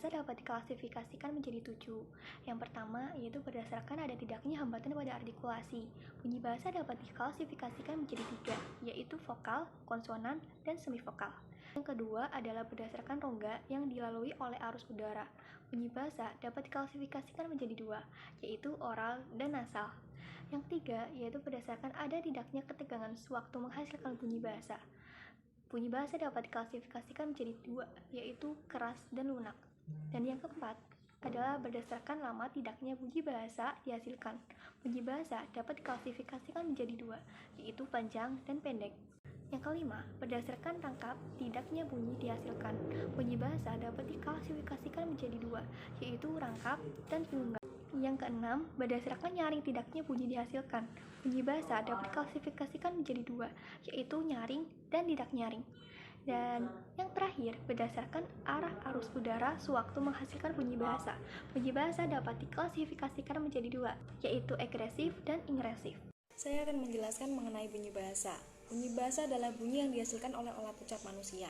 bahasa dapat diklasifikasikan menjadi 7. Yang pertama, yaitu berdasarkan ada tidaknya hambatan pada artikulasi. Bunyi bahasa dapat diklasifikasikan menjadi 3, yaitu vokal, konsonan, dan semivokal. Yang kedua adalah berdasarkan rongga yang dilalui oleh arus udara. Bunyi bahasa dapat diklasifikasikan menjadi 2, yaitu oral dan nasal. Yang ketiga, yaitu berdasarkan ada tidaknya ketegangan sewaktu menghasilkan bunyi bahasa. Bunyi bahasa dapat diklasifikasikan menjadi 2, yaitu keras dan lunak. Dan yang keempat adalah berdasarkan lama tidaknya bunyi bahasa dihasilkan. Bunyi bahasa dapat diklasifikasikan menjadi 2, yaitu panjang dan pendek. Yang kelima, berdasarkan rangkap tidaknya bunyi dihasilkan. Bunyi bahasa dapat diklasifikasikan menjadi 2, yaitu rangkap dan pelunggar. Yang keenam, berdasarkan nyaring tidaknya bunyi dihasilkan. Bunyi bahasa dapat diklasifikasikan menjadi 2, yaitu nyaring dan tidak nyaring. Dan yang terakhir, berdasarkan arah arus udara sewaktu menghasilkan bunyi bahasa. Bunyi bahasa dapat diklasifikasikan menjadi 2, yaitu agresif dan ingresif. Saya akan menjelaskan mengenai bunyi bahasa. Bunyi bahasa adalah bunyi yang dihasilkan oleh olah ucap manusia.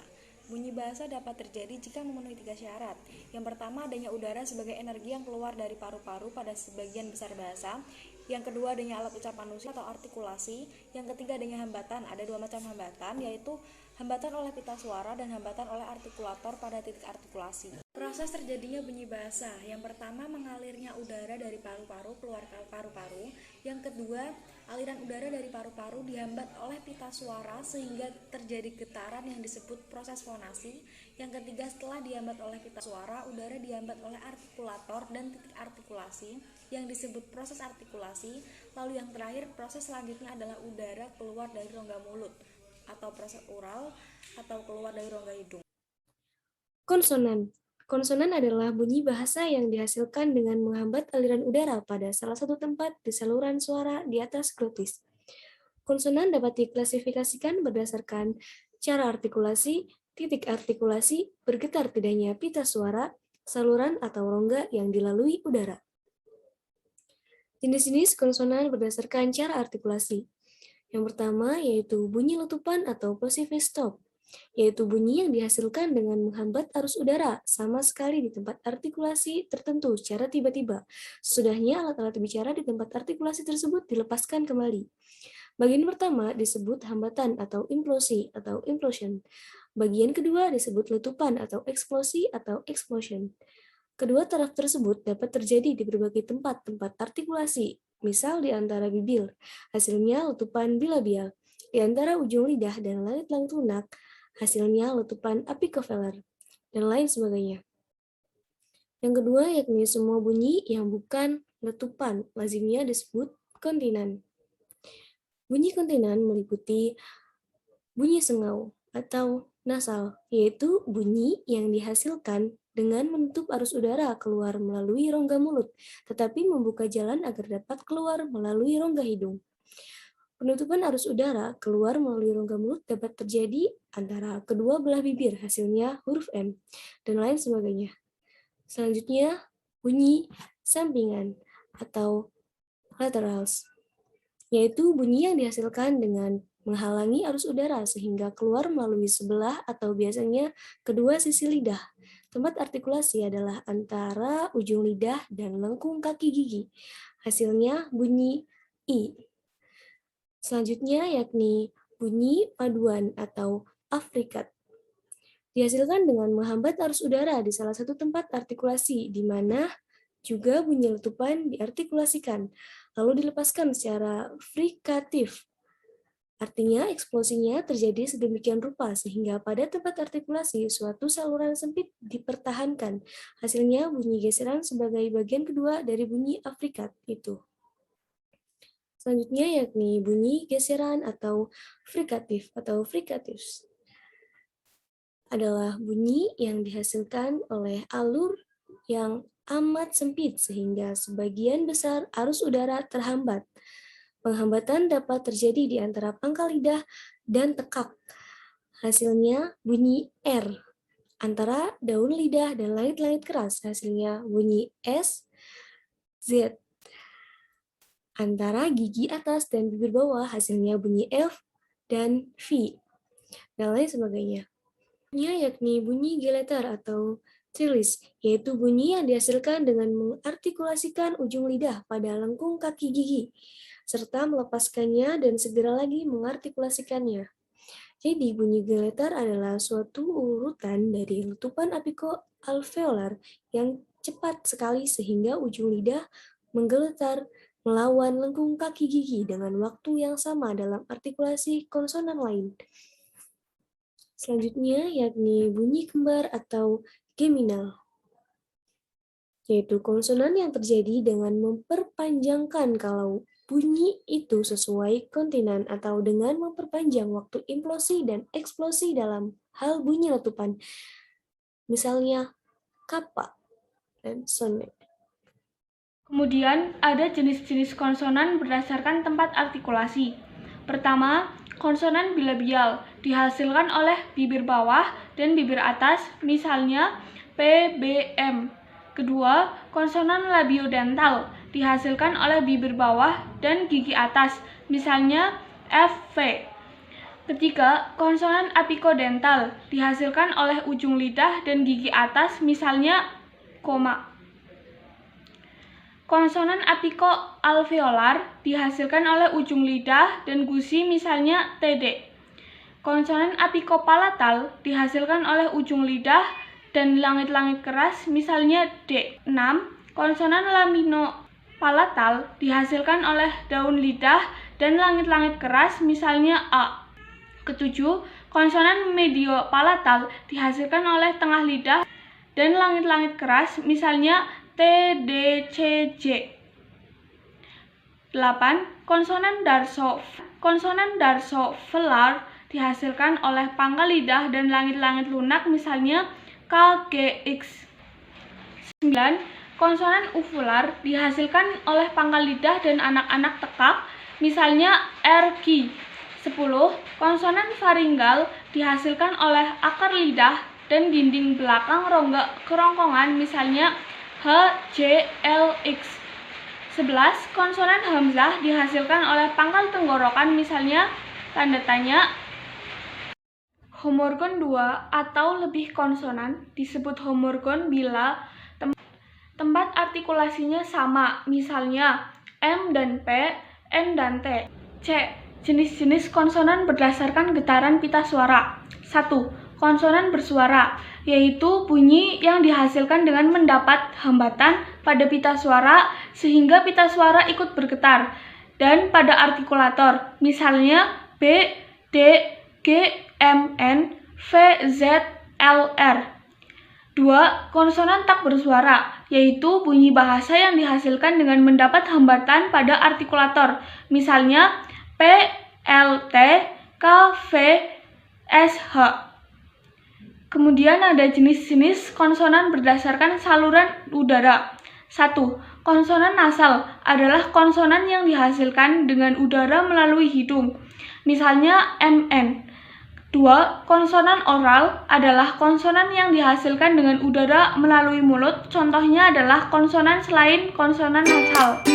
Bunyi bahasa dapat terjadi jika memenuhi 3 syarat. Yang pertama, adanya udara sebagai energi yang keluar dari paru-paru pada sebagian besar bahasa. Yang kedua, adanya alat ucap manusia atau artikulasi. Yang ketiga, adanya hambatan. Ada 2 macam hambatan, yaitu hambatan oleh pita suara dan hambatan oleh artikulator pada titik artikulasi. Proses terjadinya bunyi bahasa. Yang pertama, mengalirnya udara dari paru-paru keluar ke paru-paru. Yang kedua, aliran udara dari paru-paru dihambat oleh pita suara sehingga terjadi getaran yang disebut proses fonasi. Yang ketiga, setelah dihambat oleh pita suara, udara dihambat oleh artikulator dan titik artikulasi yang disebut proses artikulasi. Lalu yang terakhir, proses selanjutnya adalah udara keluar dari rongga mulut atau proses oral atau keluar dari rongga hidung. Konsonan. Konsonan adalah bunyi bahasa yang dihasilkan dengan menghambat aliran udara pada salah satu tempat di saluran suara di atas glotis. Konsonan dapat diklasifikasikan berdasarkan cara artikulasi, titik artikulasi, bergetar tidaknya pita suara, saluran atau rongga yang dilalui udara. Jenis-jenis konsonan berdasarkan cara artikulasi. Yang pertama yaitu bunyi letupan atau plosive stop, yaitu bunyi yang dihasilkan dengan menghambat arus udara sama sekali di tempat artikulasi tertentu secara tiba-tiba. Sesudahnya alat-alat bicara di tempat artikulasi tersebut dilepaskan kembali. Bagian pertama disebut hambatan atau implosi atau implosion. Bagian kedua disebut letupan atau eksplosi atau explosion. Kedua taraf tersebut dapat terjadi di berbagai tempat-tempat artikulasi, misal di antara bibir, hasilnya letupan bilabial, di antara ujung lidah dan langit-langit lunak, hasilnya letupan apikovelar, dan lain sebagainya. Yang kedua yakni semua bunyi yang bukan letupan, lazimnya disebut kontinan. Bunyi kontinan meliputi bunyi sengau atau nasal, yaitu bunyi yang dihasilkan dengan menutup arus udara keluar melalui rongga mulut, tetapi membuka jalan agar dapat keluar melalui rongga hidung. Penutupan arus udara keluar melalui rongga mulut dapat terjadi antara kedua belah bibir, hasilnya huruf M, dan lain sebagainya. Selanjutnya, bunyi sampingan atau laterals, yaitu bunyi yang dihasilkan dengan menghalangi arus udara sehingga keluar melalui sebelah atau biasanya kedua sisi lidah. Tempat artikulasi adalah antara ujung lidah dan lengkung kaki gigi. Hasilnya bunyi I. Selanjutnya yakni bunyi paduan atau afrikat. Dihasilkan dengan menghambat arus udara di salah satu tempat artikulasi, di mana juga bunyi letupan diartikulasikan, lalu dilepaskan secara frikatif. Artinya eksplosinya terjadi sedemikian rupa sehingga pada tempat artikulasi suatu saluran sempit dipertahankan. Hasilnya bunyi geseran sebagai bagian kedua dari bunyi afrikat itu. Selanjutnya yakni bunyi geseran atau frikatif atau frikatifs. Adalah bunyi yang dihasilkan oleh alur yang amat sempit sehingga sebagian besar arus udara terhambat. Penghambatan dapat terjadi di antara pangkal lidah dan tekak. Hasilnya bunyi R. Antara daun lidah dan langit-langit keras, hasilnya bunyi S, Z. Antara gigi atas dan bibir bawah, hasilnya bunyi F dan V. Dan lain sebagainya. Yakni bunyi G letter atau Trilis, yaitu bunyi yang dihasilkan dengan mengartikulasikan ujung lidah pada lengkung kaki gigi, serta melepaskannya dan segera lagi mengartikulasikannya. Jadi, bunyi geletar adalah suatu urutan dari letupan apiko-alveolar yang cepat sekali sehingga ujung lidah menggeletar melawan lengkung kaki gigi dengan waktu yang sama dalam artikulasi konsonan lain. Selanjutnya, yakni bunyi kembar atau geminal, yaitu konsonan yang terjadi dengan memperpanjangkan kalau bunyi itu sesuai kontinan atau dengan memperpanjang waktu implosi dan eksplosi dalam hal bunyi letupan, misalnya kappa dan sonnet. Kemudian ada jenis-jenis konsonan berdasarkan tempat artikulasi. Pertama, konsonan bilabial dihasilkan oleh bibir bawah dan bibir atas, misalnya PBM. Kedua, konsonan labiodental dihasilkan oleh bibir bawah dan gigi atas, misalnya FV. Ketiga, konsonan apikodental dihasilkan oleh ujung lidah dan gigi atas, misalnya koma. Konsonan apiko-alveolar dihasilkan oleh ujung lidah dan gusi, misalnya TD. Konsonan apikopalatal dihasilkan oleh ujung lidah dan langit-langit keras, misalnya D. 6. Konsonan laminopalatal dihasilkan oleh daun lidah dan langit-langit keras, misalnya A. Ketujuh, konsonan mediopalatal dihasilkan oleh tengah lidah dan langit-langit keras, misalnya T, D, C, J. 8. Konsonan darsovelar dihasilkan oleh pangkal lidah dan langit-langit lunak, misalnya K, G, X. 9. Konsonan uvular dihasilkan oleh pangkal lidah dan anak-anak tekak, misalnya R, Q. 10. Konsonan faringal dihasilkan oleh akar lidah dan dinding belakang rongga kerongkongan, misalnya H, J, L, X. 11. Konsonan hamzah dihasilkan oleh pangkal tenggorokan, misalnya tanda tanya. Homorgon 2 atau lebih konsonan disebut homorgon bila tempat artikulasinya sama, misalnya M dan P, N dan T. C. Jenis-jenis konsonan berdasarkan getaran pita suara. 1. Konsonan bersuara, yaitu bunyi yang dihasilkan dengan mendapat hambatan pada pita suara sehingga pita suara ikut bergetar, dan pada artikulator, misalnya B, D, G, M, N, V, Z, L, R. 2. Konsonan tak bersuara, yaitu bunyi bahasa yang dihasilkan dengan mendapat hambatan pada artikulator, misalnya P, L, T, K, V, S, H. Kemudian ada jenis-jenis konsonan berdasarkan saluran udara. 1. Konsonan nasal adalah konsonan yang dihasilkan dengan udara melalui hidung, misalnya MN. 2. Konsonan oral adalah konsonan yang dihasilkan dengan udara melalui mulut, contohnya adalah konsonan selain konsonan nasal.